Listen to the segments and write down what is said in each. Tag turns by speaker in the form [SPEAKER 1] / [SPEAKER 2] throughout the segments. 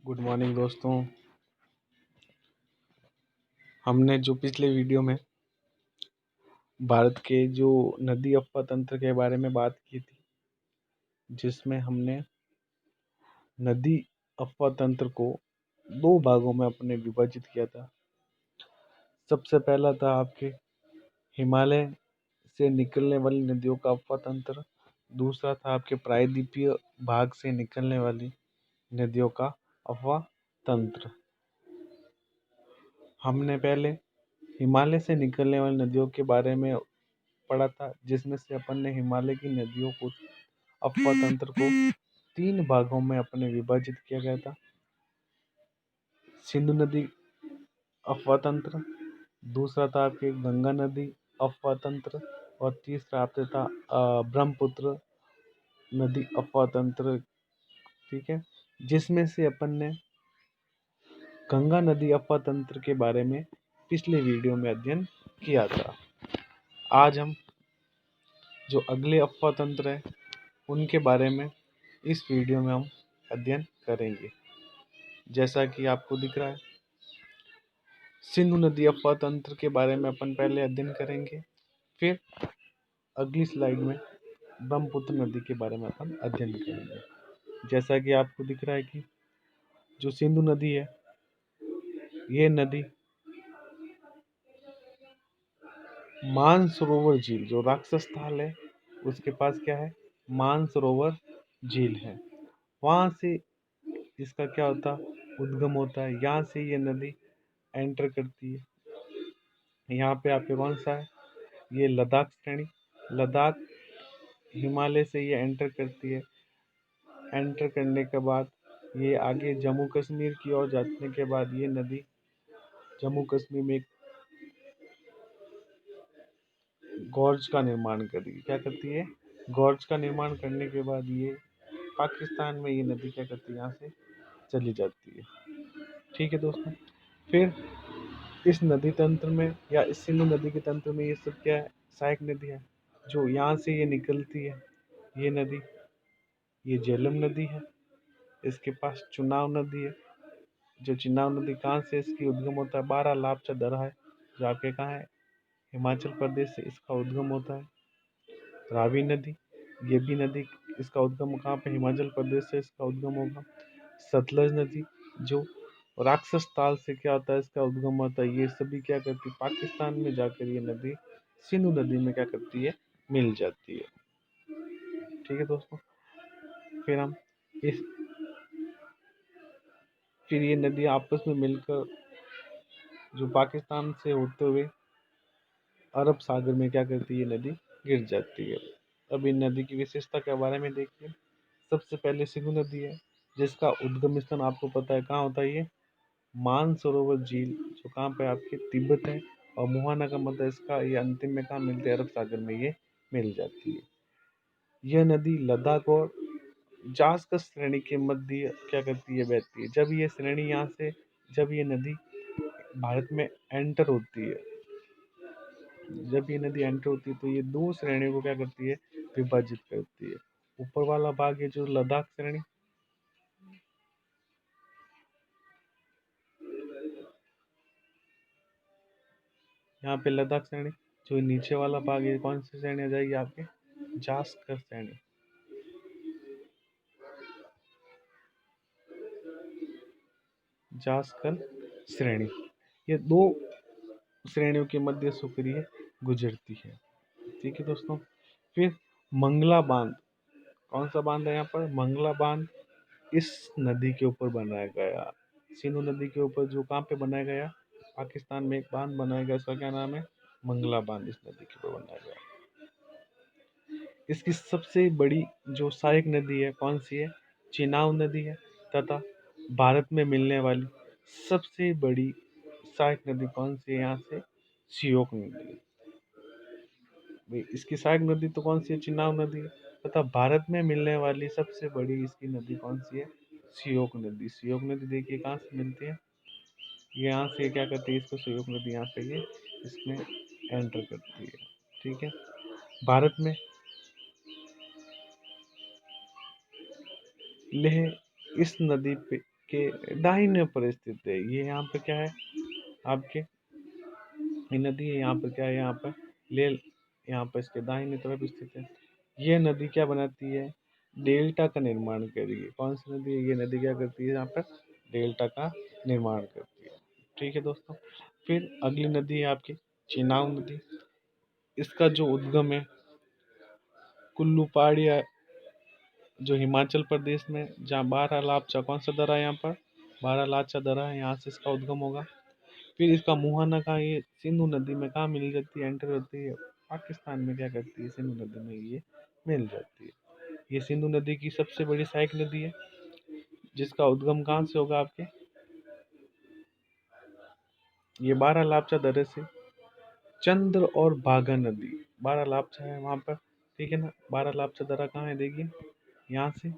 [SPEAKER 1] Good morning दोस्तों। हमने जो पिछले वीडियो में भारत के जो नदी अफवाह तंत्र के बारे में बात की थी, जिसमें हमने नदी अफवाह तंत्र को दो भागों में अपने विभाजित किया था। सबसे पहला था आपके हिमालय से निकलने वाली नदियों का अफवाह तंत्र, दूसरा था आपके प्रायद्वीपीय भाग से निकलने वाली नदियों का अफवाह तंत्र। हमने पहले हिमालय से निकलने वाली नदियों के बारे में पढ़ा था, जिसमें से अपन ने हिमालय की नदियों को अफवाह तंत्र को 3 भागों में अपने विभाजित किया गया था। सिंधु नदी अफवाह तंत्र, दूसरा था आपके गंगा नदी अफवाह तंत्र और तीसरा आपका था ब्रह्मपुत्र नदी अफवाह तंत्र। ठीक है, जिसमें से अपन ने गंगा नदी अफवाह तंत्र के बारे में पिछले वीडियो में अध्ययन किया था। आज हम जो अगले अफवाह तंत्र है उनके बारे में इस वीडियो में हम अध्ययन करेंगे। जैसा कि आपको दिख रहा है, सिंधु नदी अफवाह तंत्र के बारे में अपन पहले अध्ययन करेंगे, फिर अगली स्लाइड में ब्रह्मपुत्र नदी के बारे में अपन अध्ययन करेंगे। जैसा कि आपको दिख रहा है कि जो सिंधु नदी है, ये नदी मानसरोवर झील, जो राक्षस ताल है उसके पास क्या है, मानसरोवर झील है, वहां से इसका क्या होता उद्गम होता है। यहाँ से ये नदी एंटर करती है। यहाँ पे आपके कौन सा है, ये लद्दाख श्रेणी, लद्दाख हिमालय से ये एंटर करती है। एंटर करने के बाद ये आगे जम्मू कश्मीर की ओर जाने के बाद ये नदी जम्मू कश्मीर में एक गॉर्ज का निर्माण करती है। क्या करती है, गॉर्ज का निर्माण करने के बाद ये पाकिस्तान में ये नदी क्या करती है, यहाँ से चली जाती है। ठीक है दोस्तों, फिर इस नदी तंत्र में या इस सिंधु नदी के तंत्र में ये सब क्या है, सहायक नदी है जो यहाँ से ये निकलती है। ये नदी, ये झेलम नदी है, इसके पास चुनाव नदी है। जो चुनाव नदी कहाँ से इसकी उद्गम होता है, 12 लापचा दर्रा है जो आपके कहाँ है, हिमाचल प्रदेश से इसका उद्गम होता है। रावी नदी, ये भी नदी इसका उद्गम कहाँ पे, हिमाचल प्रदेश से इसका उद्गम होगा। सतलज नदी जो राक्षस ताल से क्या होता है, इसका उद्गम होता है। ये सभी क्या करती है, पाकिस्तान में जाकर ये नदी सिंधु नदी में क्या करती है, मिल जाती है। ठीक है दोस्तों, फिर हम इस फिर ये नदी आपस में मिलकर जो पाकिस्तान से होते हुए अरब सागर में क्या करती है, नदी गिर जाती है। अब इन नदी की विशेषता के बारे में देखिए। सबसे पहले सिंधु नदी है, जिसका उद्गम स्थान आपको पता है कहाँ होता है, ये मानसरोवर झील जो कहाँ पे आपके तिब्बत है, और मुहाना का मतलब इसका ये अंतिम में कहाँ मिलते हैं, अरब सागर में ये मिल जाती है। यह नदी लद्दाख और जास्कर श्रेणी के मध्य क्या करती है, बहती है। जब ये नदी भारत में एंटर होती है, तो ये दो श्रेणियों को क्या करती है, विभाजित करती है। ऊपर वाला भाग है जो लद्दाख श्रेणी, यहाँ पे लद्दाख श्रेणी, जो नीचे वाला भाग है कौन सी श्रेणी आ जाएगी, आपके जास्कर श्रेणी। जास्कर श्रेणी, ये दो श्रेणियों के मध्य से ये गुजरती है। ठीक है दोस्तों, फिर मंगला बांध, कौन सा बांध है यहाँ पर, मंगला बांध इस नदी के ऊपर बनाया गया, सिंधु नदी के ऊपर, जो कहाँ पे बनाया गया, पाकिस्तान में एक बांध बनाया गया, इसका क्या नाम है, मंगला बांध, इस नदी के ऊपर बनाया गया। इसकी सबसे बड़ी जो सहायक नदी है कौन सी है, चिनाब नदी है, तथा भारत में मिलने वाली सबसे बड़ी सहायक नदी कौन सी है, यहाँ से सियोक नदी। इसकी सहायक नदी तो कौन सी है, चिनाब नदी है, तथा भारत में मिलने वाली सबसे बड़ी इसकी नदी कौन सी है, सियोक नदी। सियोक नदी देखिए कहाँ से मिलती है, यहाँ से क्या करती है, इसको सियोक नदी यहाँ से ये इसमें एंटर करती है। ठीक है, भारत में लेह इस नदी पे के दाहिने पर स्थित है। ये यहाँ पे क्या है आपके, ये नदी है यहाँ पर क्या है, यहाँ पर लेल, यहाँ पर इसके दाहिने तरफ स्थित है। ये नदी क्या बनाती है, डेल्टा का निर्माण कर रही है। कौन सी नदी है, ये नदी क्या करती है, यहाँ पर डेल्टा का निर्माण करती है। ठीक है दोस्तों। फिर अगली नदी है आपकी चिनाब नदी। इसका जो उद्गम है कुल्लू पहाड़ी जो हिमाचल प्रदेश में, जहाँ बारालाचा, कौन सा दरा है यहाँ पर, बारालाचा दरा है, यहाँ से इसका उद्गम होगा। फिर इसका मुहाना कहाँ, ये सिंधु नदी में कहाँ मिल जाती है, एंटर होती है पाकिस्तान में, क्या करती है, सिंधु नदी में ये मिल जाती है। ये सिंधु नदी की सबसे बड़ी सहायक नदी है, जिसका उद्गम कहाँ से होगा आपके, ये बारालाचा दरे से। चंद्र और भागा नदी, बारालाचा है वहाँ पर, ठीक है ना। बारालाचा दरा कहाँ है, देखिए यहाँ से,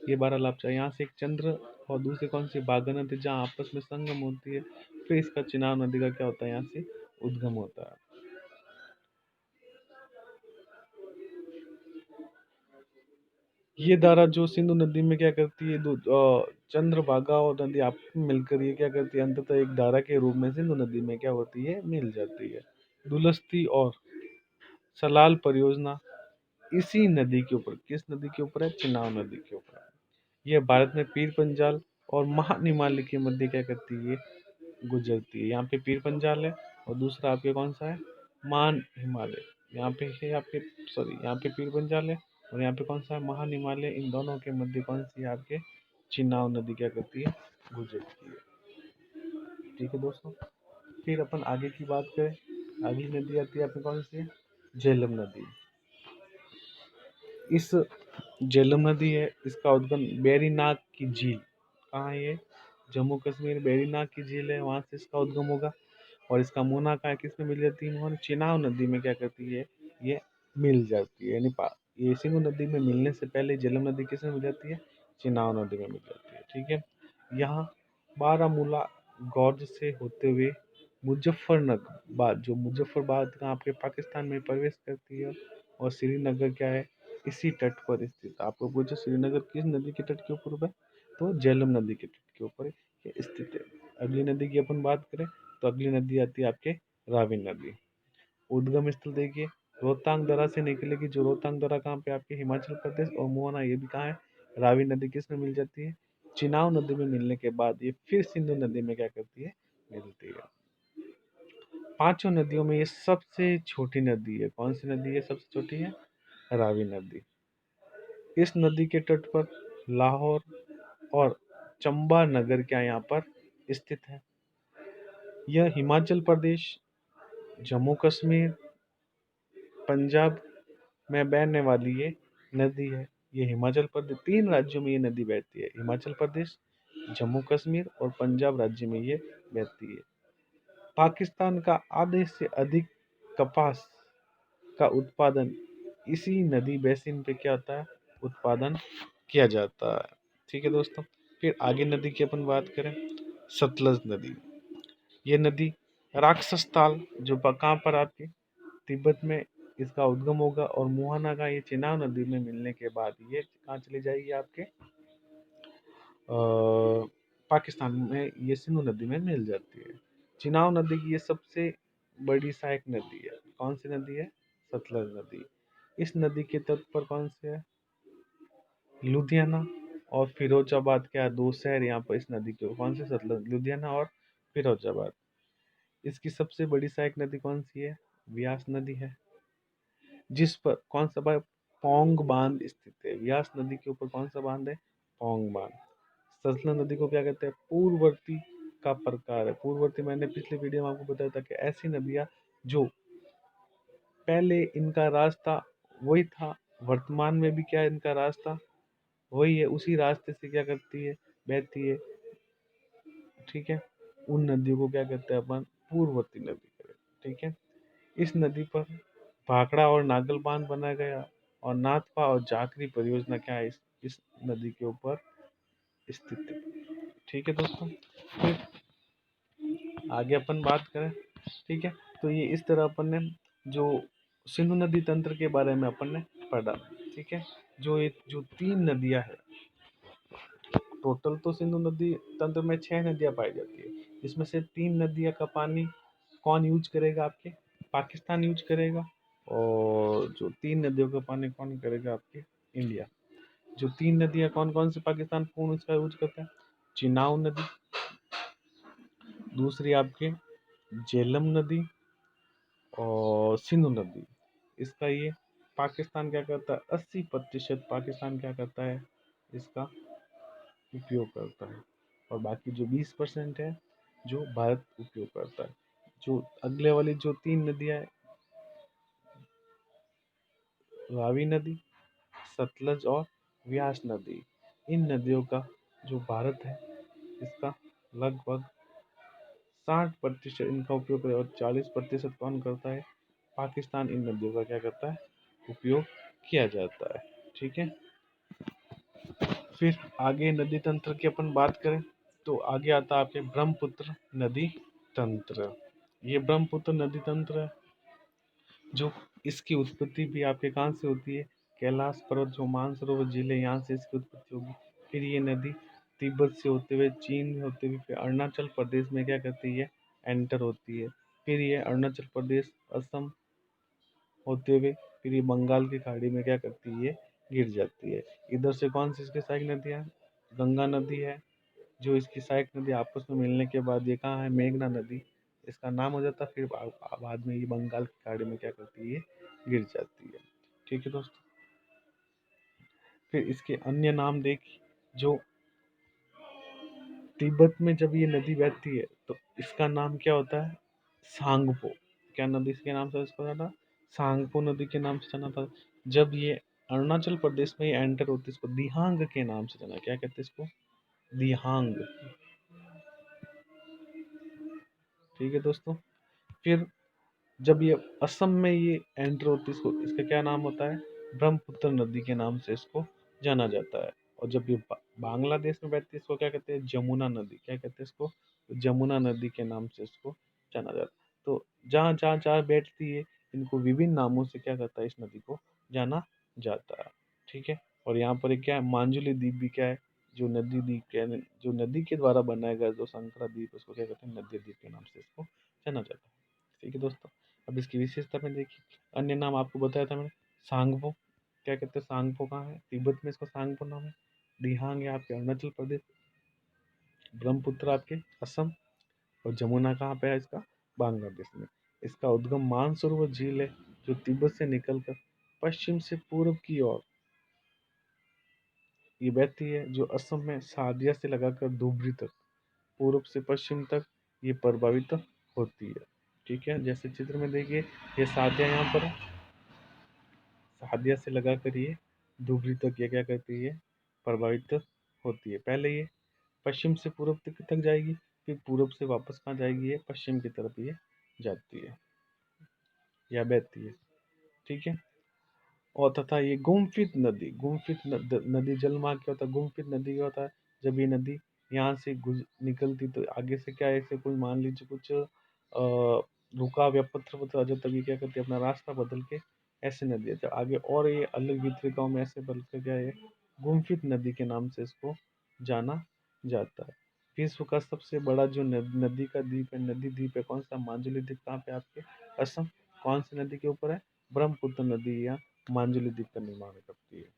[SPEAKER 1] ये बारालाचा, यहाँ से एक चंद्र और दूसरी कौन सी, भागा नदी, जहाँ आपस में संगम होती है। फिर इसका चिनाब नदी का क्या होता है, यहाँ से उद्गम होता है। ये धारा जो सिंधु नदी में क्या करती है, चंद्रभागा और नदी आप मिलकर ये क्या करती है, अंततः एक धारा के रूप में सिंधु नदी में क्या होती है, मिल जाती है। दुलस्ती और सलाल परियोजना इसी नदी के ऊपर, किस नदी के ऊपर है, चिनाब नदी के ऊपर है। यह भारत में पीर पंजाल और महान हिमालय के मध्य क्या करती है, गुजरती है। यहाँ पे पीर पंजाल है और दूसरा आपके कौन सा है, महान हिमालय। यहाँ पे है आपके, सॉरी, यहाँ पे पीर पंजाल है और यहाँ पे कौन सा है, महान हिमालय। इन दोनों के मध्य कौन सी है आपके, चिनाब नदी क्या करती है, गुजरती है। ठीक है दोस्तों। फिर अपन आगे की बात करें, अगली नदी आती है आपकी कौन सी है, झेलम नदी। इस झेलम नदी है, इसका उद्गम बेरीनाग की झील, कहाँ है ये, जम्मू कश्मीर, बेरीनाग की झील है, वहां से इसका उद्गम होगा। और इसका मोना कहाँ है, किस में मिल जाती है, मोहन चिनाब नदी में क्या करती है, ये मिल जाती है। यानी ये सिंधु नदी में मिलने से पहले झेलम नदी किस में मिल जाती है, चिनाब नदी में मिल जाती है। ठीक है। यहाँ बारामूला गौर्ज से होते हुए मुजफ्फरनगर, जो मुजफ्फरबाद का आपके पाकिस्तान में प्रवेश करती है। और श्रीनगर क्या है, इसी तट पर स्थित। आपको पूछो श्रीनगर किस नदी के तट के ऊपर है, तो झेलम नदी के तट के ऊपर ये स्थित है। अगली नदी की अपन बात करें तो अगली नदी आती है आपके रावी नदी। उद्गम स्थल देखिए, रोहतांग दर्रा से निकलेगी, जो रोहतांग दर्रा कहाँ पे आपके हिमाचल प्रदेश, और मोहना ये भी कहाँ है, रावी नदी किस में मिल जाती है, चिनाब नदी में मिलने के बाद ये फिर सिंधु नदी में क्या करती है, मिलती है। पांचों नदियों में ये सबसे छोटी नदी है। कौन सी नदी है सबसे छोटी है, रावी नदी। इस नदी के तट पर लाहौर और चंबा नगर क्या यहाँ पर स्थित है। यह हिमाचल प्रदेश, जम्मू कश्मीर, पंजाब में बहने वाली ये नदी है। ये हिमाचल प्रदेश, तीन राज्यों में ये नदी बहती है, हिमाचल प्रदेश, जम्मू कश्मीर और पंजाब राज्य में ये बहती है। पाकिस्तान का आधे से अधिक कपास का उत्पादन इसी नदी बेसिन पे क्या होता है, उत्पादन किया जाता है। ठीक है दोस्तों। फिर आगे नदी की अपन बात करें, सतलज नदी। ये नदी राक्षस ताल, जो कहाँ पर आपके तिब्बत में इसका उद्गम होगा। और मोहना का ये चिनाब नदी में मिलने के बाद ये कहाँ चली जाएगी आपके, पाकिस्तान में ये सिंधु नदी में मिल जाती है। चिनाब नदी की ये सबसे बड़ी सहायक नदी है। कौन सी नदी है, सतलज नदी। इस नदी के तट पर कौन से है, लुधियाना और फिरोजाबाद, क्या दो शहर यहाँ पर इस नदी के, कौन से, सतलज, लुधियाना और फिरोजाबाद। इसकी सबसे बड़ी सहायक नदी कौन सी है, व्यास नदी है, जिस पर कौन सा पौंग बांध स्थित है। व्यास नदी के ऊपर कौन सा बांध है, पौंग बांध। सतलज नदी को क्या कहते हैं, पूर्ववर्ती का प्रकार है। पूर्ववर्ती मैंने पिछले वीडियो में आपको बताया था कि ऐसी नदियां जो पहले इनका रास्ता वही था, वर्तमान में भी क्या है, इनका रास्ता वही है, उसी रास्ते से क्या करती है, बहती है। ठीक है। उन नदियों को क्या कहते हैं अपन, पूर्ववर्ती नदी कहते हैं। ठीक है। इस नदी पर भाखड़ा और नागल बांध बनाया गया। और नाथपा और जाखरी परियोजना क्या है, इस नदी के ऊपर स्थित है। ठीक है दोस्तों। फिर आगे अपन बात करें, ठीक है, तो ये इस तरह अपन ने जो सिंधु नदी तंत्र के बारे में अपन ने पढ़ा। ठीक है। जो तीन नदियां है, टोटल तो सिंधु नदी तंत्र में 6 नदियाँ पाई जाती है, इसमें से 3 नदियाँ का पानी कौन यूज करेगा? आपके पाकिस्तान यूज करेगा। और जो 3 नदियों का पानी कौन करेगा? आपके इंडिया। जो 3 नदियाँ कौन कौन सी पाकिस्तान पूर्ण इसका यूज करता है? चिनाब नदी, दूसरी आपके झेलम नदी और सिंधु नदी। इसका ये पाकिस्तान क्या करता है? 80% पाकिस्तान क्या करता है? इसका उपयोग करता है, और बाकी जो 20% है जो भारत उपयोग करता है। जो अगले वाली जो 3 नदियाँ है, रावी नदी, सतलज और व्यास नदी, इन नदियों का जो भारत है इसका लगभग 60% इनका उपयोग करे, और 40% कौन करता है? पाकिस्तान इन नदियों का क्या करता है? उपयोग किया जाता है। ठीक है। फिर आगे नदी तंत्र की अपन बात करें तो आगे आता है आपके ब्रह्मपुत्र नदी तंत्र। ये ब्रह्मपुत्र नदी तंत्र है, जो इसकी उत्पत्ति भी आपके कहाँ से होती है? कैलाश पर्वत, जो मानसरोवर झील है, यहाँ से इसकी उत्पत्ति होगी। फिर ये नदी तिब्बत से होते हुए, चीन में होते हुए, फिर अरुणाचल प्रदेश में क्या करती है? एंटर होती है। फिर ये अरुणाचल प्रदेश, असम होते हुए फिर ये बंगाल की खाड़ी में क्या करती है? गिर जाती है। इधर से कौन सी इसकी सहायक नदियाँ? गंगा नदी है, जो इसकी सहायक नदी आपस में मिलने के बाद ये कहाँ है? मेघना नदी इसका नाम हो जाता है। फिर बाद में ये बंगाल की खाड़ी में क्या करती है? गिर जाती है। ठीक है दोस्तों। फिर इसके अन्य नाम देखिए, जो तिब्बत में जब ये नदी बहती है तो इसका नाम क्या होता है? सांगपो। क्या नदी के नाम से इसको जाना? सांगपो नदी के नाम से जाना था। जब ये अरुणाचल प्रदेश में एंटर होती है, इसको दिहांग के नाम से जाना। क्या कहते हैं इसको? दिहांग। ठीक है दोस्तों। फिर जब ये असम में ये एंटर होती है, इसको इसका क्या नाम होता है? ब्रह्मपुत्र नदी के नाम से इसको जाना जाता है। और जब ये बांग्लादेश में बहती है, इसको क्या कहते हैं? जमुना नदी। क्या कहते हैं इसको? जमुना नदी के नाम से इसको जाना जाता है। तो जहाँ जहाँ जहाँ बैठती है, इनको विभिन्न नामों से क्या करता है? इस नदी को जाना जाता है। ठीक है। और यहाँ पर एक क्या है? मांजुली द्वीप भी क्या है? जो नदी द्वीप क्या है, जो नदी के द्वारा बनाया गया जो संकरा द्वीप, उसको क्या कहते हैं? नदी द्वीप के नाम से इसको जाना जाता है। ठीक है दोस्तों। अब इसकी विशेषता में देखिए, अन्य नाम आपको बताया था मैंने। सांगपो। क्या कहते हैं? सांगपो कहाँ है? तिब्बत में इसका सांगपो नाम है। दिहांग है आपके अरुणाचल प्रदेश। ब्रह्मपुत्र आपके असम। और जमुना कहाँ पे है इसका? बांग्लादेश में। इसका उद्गम मानसरोवर झील है, जो तिब्बत से निकलकर पश्चिम से पूर्व की ओर ये बहती है, जो असम में सादिया से लगाकर धुबरी तक, पूर्व से पश्चिम तक ये प्रभावित होती है। ठीक है। जैसे चित्र में देखिए, ये सादिया यहाँ पर है, सादिया से लगाकर ये धुबरी तक ये क्या करती है? प्रभावित होती है। पहले ये पश्चिम से पूर्व तक जाएगी, फिर पूर्व से वापस कहाँ जाएगी? ये पश्चिम की तरफ ये जाती है या बहती है। ठीक है। और तथा ये गुम्फित नदी, गुम्फित नदी जलमार्ग क्या होता है? गुम्फित नदी क्या होता है? जब ये नदी यहाँ से निकलती तो आगे से क्या है? ऐसे कोई मान लीजिए कुछ रुकाव या पत्थर पत्थर आ जाता, तभी क्या करती है? अपना रास्ता बदल के ऐसे नदी है, जब आगे और ये अलग वितरिकाओं में ऐसे बदल के क्या है? गुम्फित नदी के नाम से इसको जाना जाता है। विश्व का सबसे बड़ा जो नदी का द्वीप है, नदी द्वीप है, कौन सा? माजुली द्वीप। कहाँ पे? आपके असम। कौन सी नदी के ऊपर है? ब्रह्मपुत्र नदी या मांजुली द्वीप का निर्माण करती है।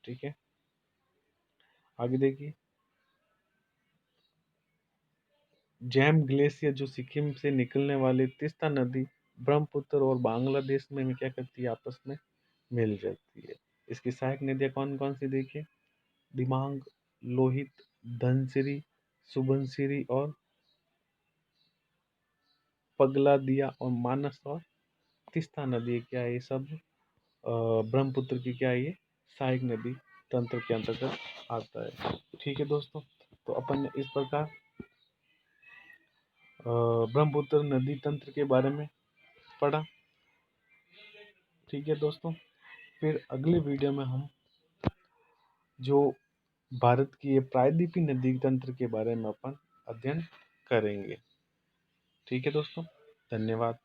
[SPEAKER 1] ठीक है। आगे देखिए, जैम ग्लेशियर, जो सिक्किम से निकलने वाली तीस्ता नदी ब्रह्मपुत्र और बांग्लादेश में क्या करती है? आपस में मिल जाती है। इसकी सहायक नदियाँ कौन कौन सी देखिए? दिमांग, लोहित, धनसिरी, सुबनसिरी और पगला दिया और मानस और तीस्ता नदी क्या है? ये सब ब्रह्मपुत्र की क्या है? ये सहायक नदी तंत्र के अंतर्गत आता है। ठीक है दोस्तों। तो अपन ने इस प्रकार ब्रह्मपुत्र नदी तंत्र के बारे में पढ़ा। ठीक है दोस्तों। फिर अगली वीडियो में हम जो भारत की ये प्रायद्वीपीय नदी तंत्र के बारे में अपन अध्ययन करेंगे। ठीक है दोस्तों। धन्यवाद।